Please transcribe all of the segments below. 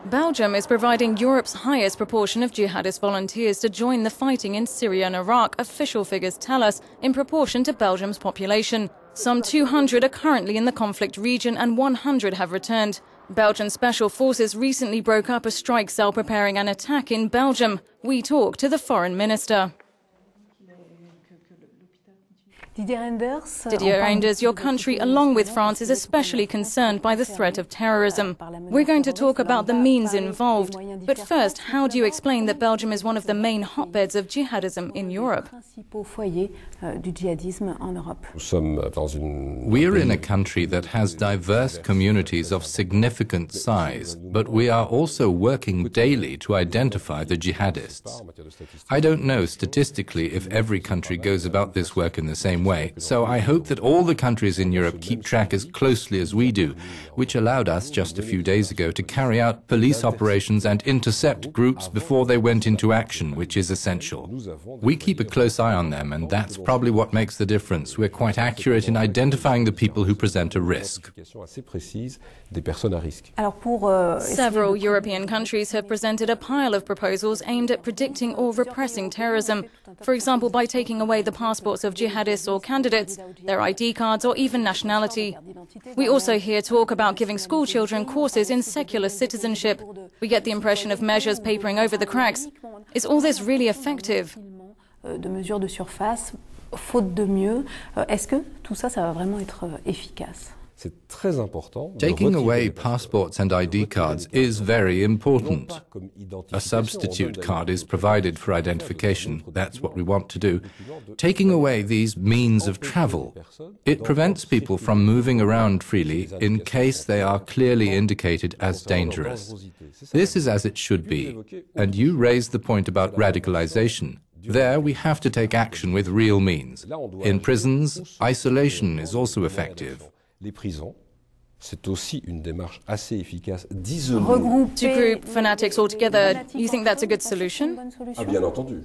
Belgium is providing Europe's highest proportion of jihadist volunteers to join the fighting in Syria and Iraq, official figures tell us, in proportion to Belgium's population. Some 200 are currently in the conflict region and 100 have returned. Belgian special forces recently broke up a strike cell preparing an attack in Belgium. We talked to the foreign minister. Didier Reynders, your country, along with France, is especially concerned by the threat of terrorism. We're going to talk about the means involved. But first, how do you explain that Belgium is one of the main hotbeds of jihadism in Europe? We're in a country that has diverse communities of significant size, but we are also working daily to identify the jihadists. I don't know statistically if every country goes about this work in the same way, so I hope that all the countries in Europe keep track as closely as we do, which allowed us just a few days ago to carry out police operations and intercept groups before they went into action, which is essential. We keep a close eye on them, and that's probably what makes the difference. We're quite accurate in identifying the people who present a risk. Several European countries have presented a pile of proposals aimed at predicting or repressing terrorism, for example by taking away the passports of jihadists or candidates, their ID cards or even nationality. We also hear talk about giving school children courses in secular citizenship. We get the impression of measures papering over the cracks. Is all this really effective? Taking away passports and ID cards is very important. A substitute card is provided for identification. That's what we want to do. Taking away these means of travel, it prevents people from moving around freely in case they are clearly indicated as dangerous. This is as it should be. And you raised the point about radicalization. There we have to take action with real means. In prisons, isolation is also effective. Les prisons, c'est aussi une démarche assez efficace to group fanatics all together, you think that's a good solution?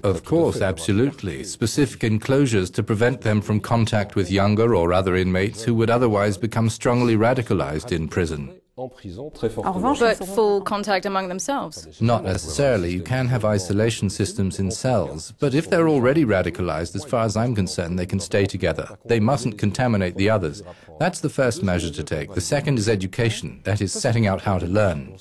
Of course, absolutely. Specific enclosures to prevent them from contact with younger or other inmates who would otherwise become strongly radicalized in prison. But full contact among themselves? Not necessarily. You can have isolation systems in cells, but if they're already radicalized, as far as I'm concerned, they can stay together. They mustn't contaminate the others. That's the first measure to take. The second is education, that is setting out how to learn.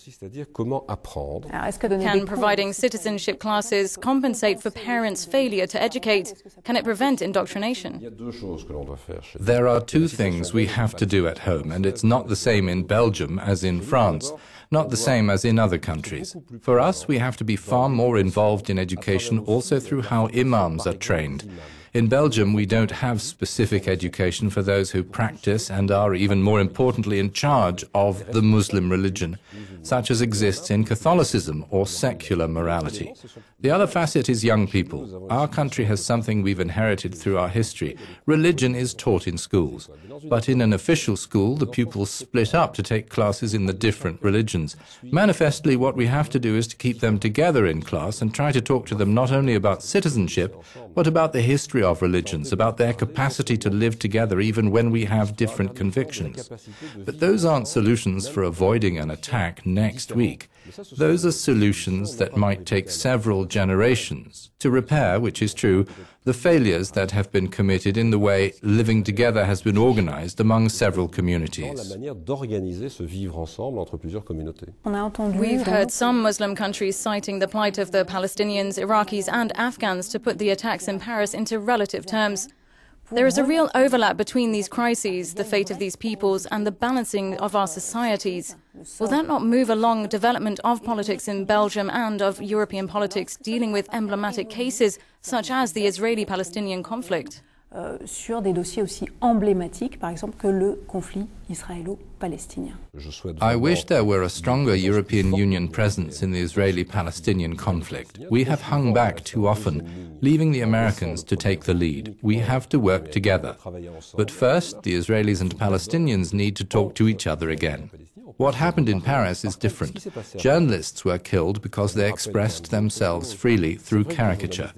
Can providing citizenship classes compensate for parents' failure to educate? Can it prevent indoctrination? There are two things we have to do at home, and it's not the same in Belgium as in France, not the same as in other countries. For us, we have to be far more involved in education also through how imams are trained. In Belgium, we don't have specific education for those who practice and are, even more importantly, in charge of the Muslim religion, such as exists in Catholicism or secular morality. The other facet is young people. Our country has something we've inherited through our history. Religion is taught in schools. But in an official school, the pupils split up to take classes in the different religions. Manifestly, what we have to do is to keep them together in class and try to talk to them not only about citizenship, but about the history of religions, about their capacity to live together even when we have different convictions. But those aren't solutions for avoiding an attack next week. Those are solutions that might take several generations to repair, which is true, the failures that have been committed in the way living together has been organized among several communities. We've heard some Muslim countries citing the plight of the Palestinians, Iraqis and Afghans to put the attacks in Paris into relative terms. There is a real overlap between these crises, the fate of these peoples, and the balancing of our societies. Will that not move along development of politics in Belgium and of European politics dealing with emblematic cases such as the Israeli-Palestinian conflict? Sur des dossiers aussi emblématiques, par exemple, que le conflit israélo-palestinien. I wish there were a stronger European Union presence in the Israeli-Palestinian conflict. We have hung back too often, leaving the Americans to take the lead. We have to work together. But first, the Israelis and Palestinians need to talk to each other again. What happened in Paris is different. Journalists were killed because they expressed themselves freely through caricature.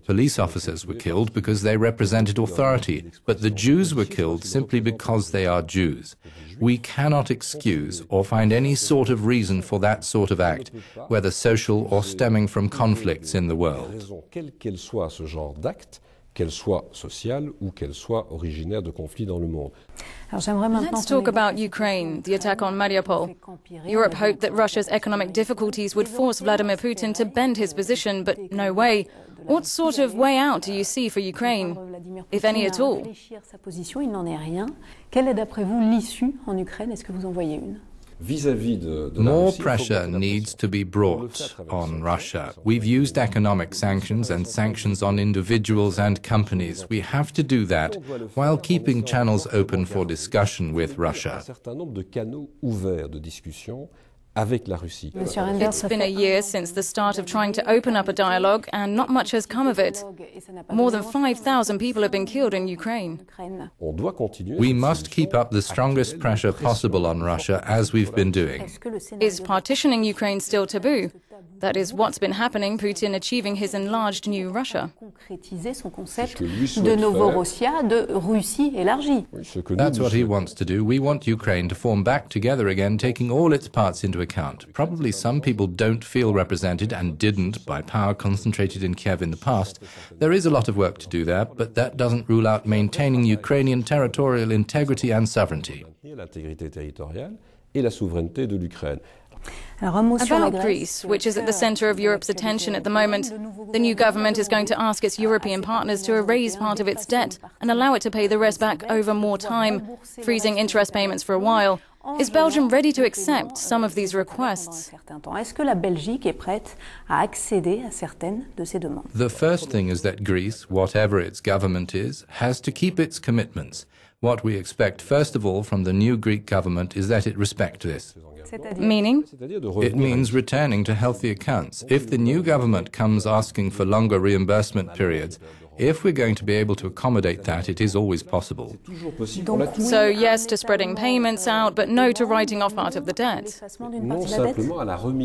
Police officers were killed because they represented authority, but the Jews were killed simply because they are Jews. We cannot excuse or find any sort of reason for that sort of act, whether social or stemming from conflicts in the world. Qu'elle soit sociale ou qu'elle soit originaire de conflits dans le monde. Let's talk about Ukraine, the attack on Mariupol. Europe hoped that Russia's economic difficulties would force Vladimir Putin to bend his position, but no way. What sort of way out do you see for Ukraine, if any at all? Quelle est d'après vous l'issue en Ukraine? Est-ce que vous en voyez une? More pressure needs to be brought on Russia. We've used economic sanctions and sanctions on individuals and companies. We have to do that while keeping channels open for discussion with Russia. It's been a year since the start of trying to open up a dialogue, and not much has come of it. More than 5,000 people have been killed in Ukraine. We must keep up the strongest pressure possible on Russia, as we've been doing. Is partitioning Ukraine still taboo? That is what's been happening, Putin achieving his enlarged new Russia. That's what he wants to do. We want Ukraine to form back together again, taking all its parts into account. Probably some people don't feel represented and didn't by power concentrated in Kiev in the past. There is a lot of work to do there, but that doesn't rule out maintaining Ukrainian territorial integrity and sovereignty. About Greece, which is at the centre of Europe's attention at the moment, the new government is going to ask its European partners to erase part of its debt and allow it to pay the rest back over more time, freezing interest payments for a while. Is Belgium ready to accept some of these requests? The first thing is that Greece, whatever its government is, has to keep its commitments. What we expect, first of all, from the new Greek government is that it respect this. Meaning? It means returning to healthy accounts. If the new government comes asking for longer reimbursement periods, if we're going to be able to accommodate that, it is always possible. So yes to spreading payments out, but no to writing off part of the debt.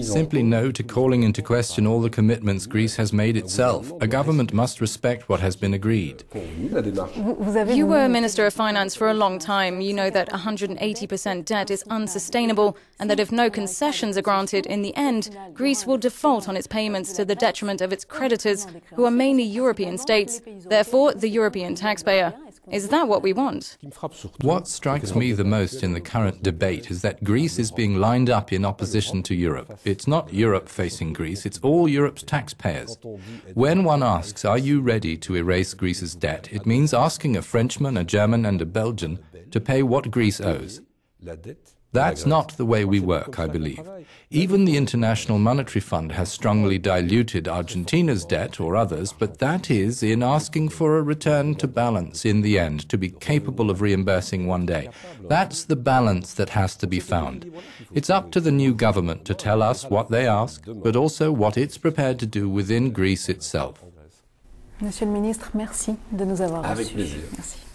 Simply no to calling into question all the commitments Greece has made itself. A government must respect what has been agreed. You were Minister of Finance for a long time. You know that 180% debt is unsustainable and that if no concessions are granted, in the end, Greece will default on its payments to the detriment of its creditors, who are mainly European states, therefore the European taxpayer. Is that what we want? What strikes me the most in the current debate is that Greece is being lined up in opposition to Europe. It's not Europe facing Greece, it's all Europe's taxpayers. When one asks, are you ready to erase Greece's debt, it means asking a Frenchman, a German and a Belgian to pay what Greece owes. That's not the way we work, I believe. Even the International Monetary Fund has strongly diluted Argentina's debt or others, but that is in asking for a return to balance in the end, to be capable of reimbursing one day. That's the balance that has to be found. It's up to the new government to tell us what they ask, but also what it's prepared to do within Greece itself. Monsieur le Ministre, merci de nous avoir reçus. Avec plaisir. Merci.